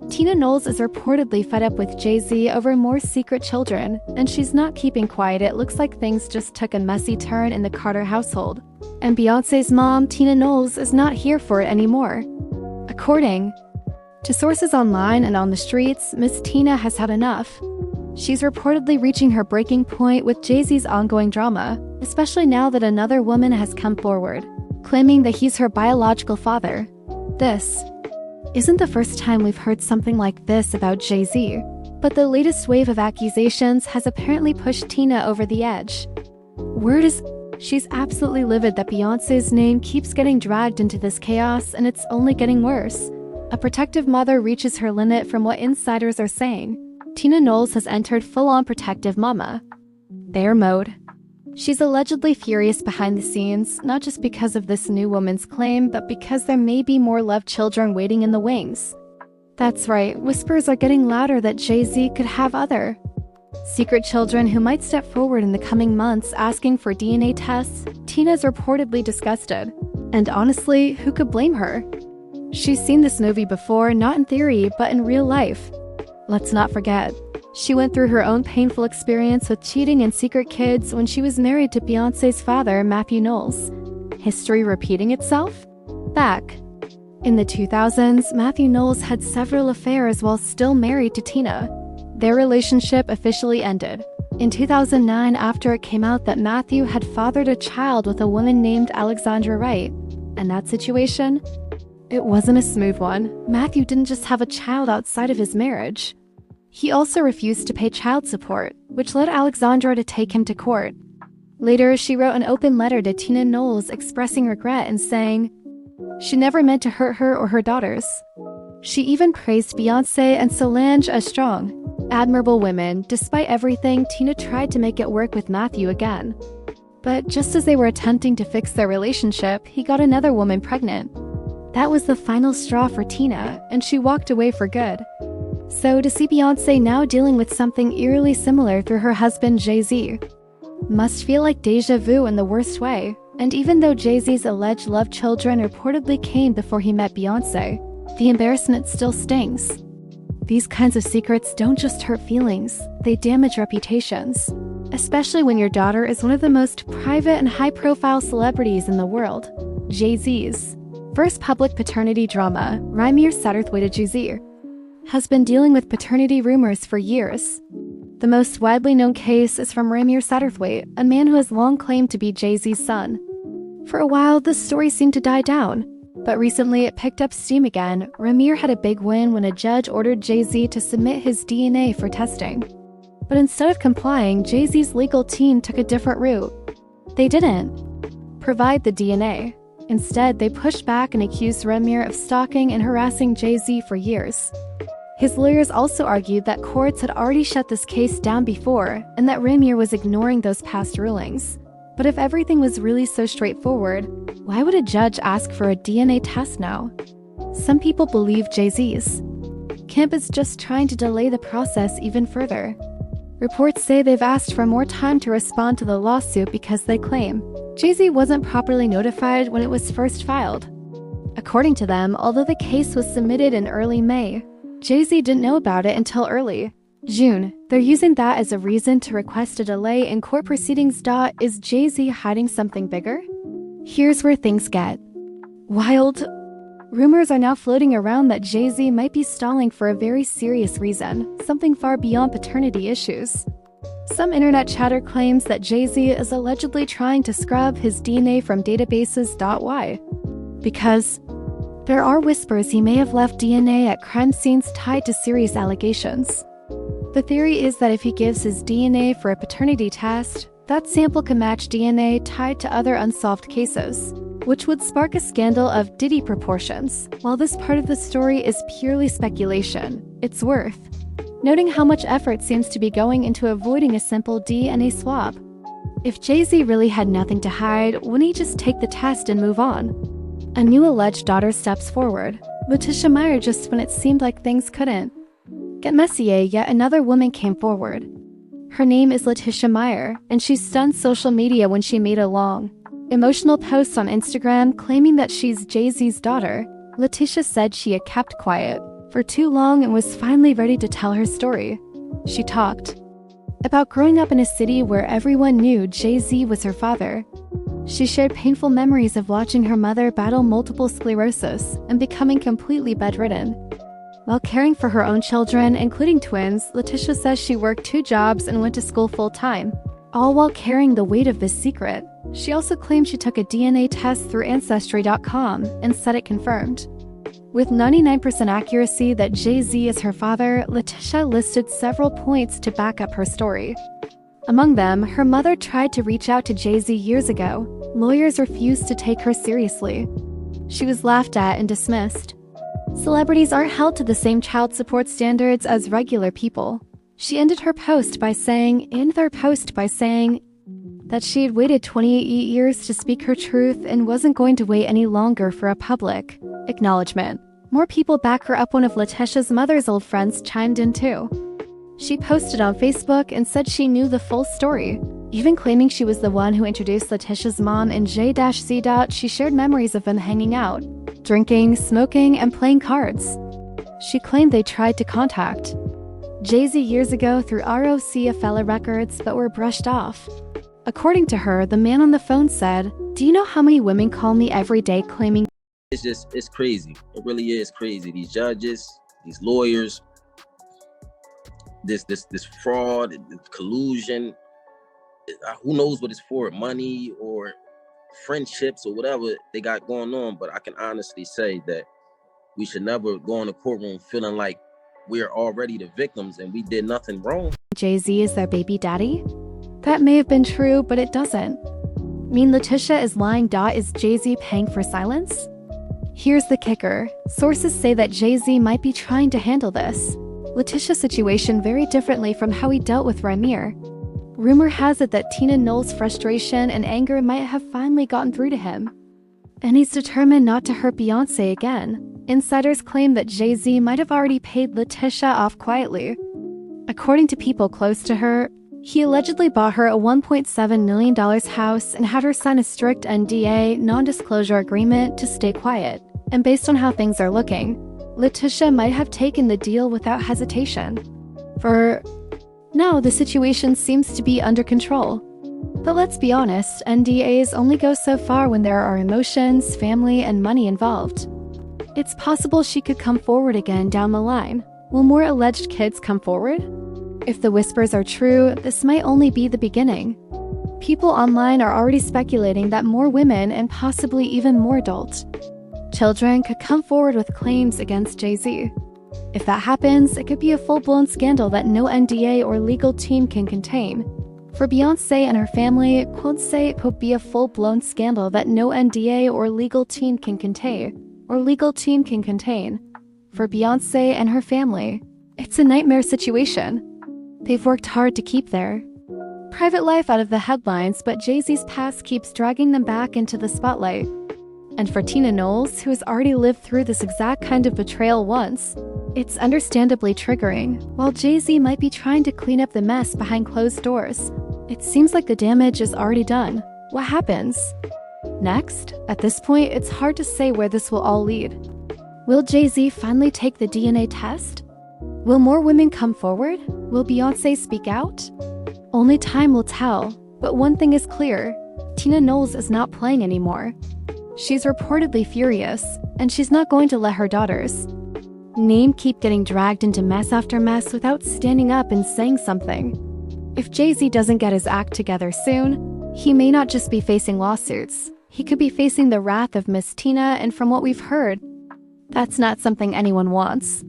Tina Knowles is reportedly fed up with Jay-Z over more secret children, and she's not keeping quiet. It looks like things just took a messy turn in the Carter household. And Beyoncé's mom, Tina Knowles, is not here for it anymore. According to sources online and on the streets, Miss Tina has had enough. She's reportedly reaching her breaking point with Jay-Z's ongoing drama, especially now that another woman has come forward, claiming that he's her biological father. This isn't the first time we've heard something like this about Jay-Z, but the latest wave of accusations has apparently pushed Tina over the edge. Word is, she's absolutely livid that Beyoncé's name keeps getting dragged into this chaos, and it's only getting worse. A protective mother reaches her limit from what insiders are saying. Tina Knowles has entered full-on protective mama bear mode. She's allegedly furious behind the scenes, not just because of this new woman's claim, but because there may be more loved children waiting in the wings. That's right, whispers are getting louder that Jay-Z could have other secret children who might step forward in the coming months asking for DNA tests. Tina's reportedly disgusted. And honestly, who could blame her? She's seen this movie before, not in theory, but in real life. Let's not forget, she went through her own painful experience with cheating and secret kids when she was married to Beyoncé's father, Matthew Knowles. History repeating itself? Back in the 2000s, Matthew Knowles had several affairs while still married to Tina. Their relationship officially ended in 2009 after it came out that Matthew had fathered a child with a woman named Alexandra Wright. And that situation? It wasn't a smooth one. Matthew didn't just have a child outside of his marriage. He also refused to pay child support, which led Alexandra to take him to court. Later, she wrote an open letter to Tina Knowles expressing regret and saying she never meant to hurt her or her daughters. She even praised Beyoncé and Solange as strong, admirable women. Despite everything, Tina tried to make it work with Matthew again. But just as they were attempting to fix their relationship, he got another woman pregnant. That was the final straw for Tina, and she walked away for good. So to see Beyoncé now dealing with something eerily similar through her husband Jay-Z must feel like déjà vu in the worst way. And even though Jay-Z's alleged love children reportedly came before he met Beyoncé, the embarrassment still stings. These kinds of secrets don't just hurt feelings, they damage reputations. Especially when your daughter is one of the most private and high-profile celebrities in the world. Jay-Z's first public paternity drama, Ramir Satterthwaite Jay-Z, has been dealing with paternity rumors for years. The most widely known case is from Ramir Satterthwaite, a man who has long claimed to be Jay-Z's son. For a while, this story seemed to die down, but recently it picked up steam again. Ramir had a big win when a judge ordered Jay-Z to submit his DNA for testing. But instead of complying, Jay-Z's legal team took a different route. They didn't provide the DNA. Instead, they pushed back and accused Ramir of stalking and harassing Jay-Z for years. His lawyers also argued that courts had already shut this case down before and that Ramir was ignoring those past rulings. But if everything was really so straightforward, why would a judge ask for a DNA test now? Some people believe Jay-Z's camp is just trying to delay the process even further. Reports say they've asked for more time to respond to the lawsuit because they claim Jay-Z wasn't properly notified when it was first filed. According to them, although the case was submitted in early May, Jay-Z didn't know about it until early June. They're using that as a reason to request a delay in court proceedings. Is Jay-Z hiding something bigger? Here's where things get wild. Rumors are now floating around that Jay-Z might be stalling for a very serious reason, something far beyond paternity issues. Some internet chatter claims that Jay-Z is allegedly trying to scrub his DNA from databases. Why? Because there are whispers he may have left DNA at crime scenes tied to serious allegations. The theory is that if he gives his DNA for a paternity test, that sample can match DNA tied to other unsolved cases, which would spark a scandal of Diddy proportions. While this part of the story is purely speculation, it's worth noting how much effort seems to be going into avoiding a simple DNA swab. If Jay-Z really had nothing to hide, wouldn't he just take the test and move on? A new alleged daughter steps forward, Letitia Meyer, just when it seemed like things couldn't get messy. Yet another woman came forward. Her name is Letitia Meyer, and she stunned social media when she made a long, emotional post on Instagram claiming that she's Jay-Z's daughter. Letitia said she had kept quiet for too long and was finally ready to tell her story. She talked about growing up in a city where everyone knew Jay-Z was her father. She shared painful memories of watching her mother battle multiple sclerosis and becoming completely bedridden. While caring for her own children, including twins, Letitia says she worked 2 jobs and went to school full-time, all while carrying the weight of this secret. She also claimed she took a DNA test through Ancestry.com and said it confirmed, with 99% accuracy, that Jay-Z is her father. Letitia listed several points to back up her story. Among them, her mother tried to reach out to Jay-Z years ago. Lawyers refused to take her seriously. She was laughed at and dismissed. Celebrities aren't held to the same child support standards as regular people. She ended her post by saying that she had waited 28 years to speak her truth and wasn't going to wait any longer for a public acknowledgement. More people back her up. One of Letitia's mother's old friends chimed in too. She posted on Facebook and said she knew the full story, even claiming she was the one who introduced Letitia's mom and J-C. She shared memories of them hanging out, drinking, smoking, and playing cards. She claimed they tried to contact Jay-Z years ago through ROC-A-Fella records but were brushed off. According to her, the man on the phone said, "Do you know how many women call me every day claiming..." It's crazy. It really is crazy. These judges, these lawyers, this fraud, collusion, who knows what it's for, money or friendships or whatever they got going on. But I can honestly say that we should never go in the courtroom feeling like we're already the victims and we did nothing wrong. Jay-Z is their baby daddy? That may have been true, but it doesn't mean Letitia is lying. Is Jay-Z paying for silence? Here's the kicker. Sources say that Jay-Z might be trying to handle this Letitia's situation very differently from how he dealt with Ramir. Rumor has it that Tina Knowles' frustration and anger might have finally gotten through to him, and he's determined not to hurt Beyonce again. Insiders claim that Jay-Z might have already paid Letitia off quietly. According to people close to her, he allegedly bought her a $1.7 million house and had her sign a strict NDA, non-disclosure agreement, to stay quiet. And based on how things are looking, Letitia might have taken the deal without hesitation. For now, the situation seems to be under control. But let's be honest, NDAs only go so far when there are emotions, family, and money involved. It's possible she could come forward again down the line. Will more alleged kids come forward? If the whispers are true, this might only be the beginning. People online are already speculating that more women and possibly even more adult children could come forward with claims against Jay-Z. If that happens, it could be a full-blown scandal that no NDA or legal team can contain. For Beyonce and her family, it could be a full-blown scandal that no NDA or legal team can contain. For Beyonce and her family, it's a nightmare situation. They've worked hard to keep their private life out of the headlines, but Jay-Z's past keeps dragging them back into the spotlight. And for Tina Knowles, who has already lived through this exact kind of betrayal once, it's understandably triggering. While Jay-Z might be trying to clean up the mess behind closed doors, it seems like the damage is already done. What happens next? At this point, it's hard to say where this will all lead. Will Jay-Z finally take the DNA test? Will more women come forward? Will Beyonce speak out? Only time will tell, but one thing is clear. Tina Knowles is not playing anymore. She's reportedly furious, and she's not going to let her daughter's name keep getting dragged into mess after mess without standing up and saying something. If Jay-Z doesn't get his act together soon, he may not just be facing lawsuits. He could be facing the wrath of Miss Tina, and from what we've heard, that's not something anyone wants.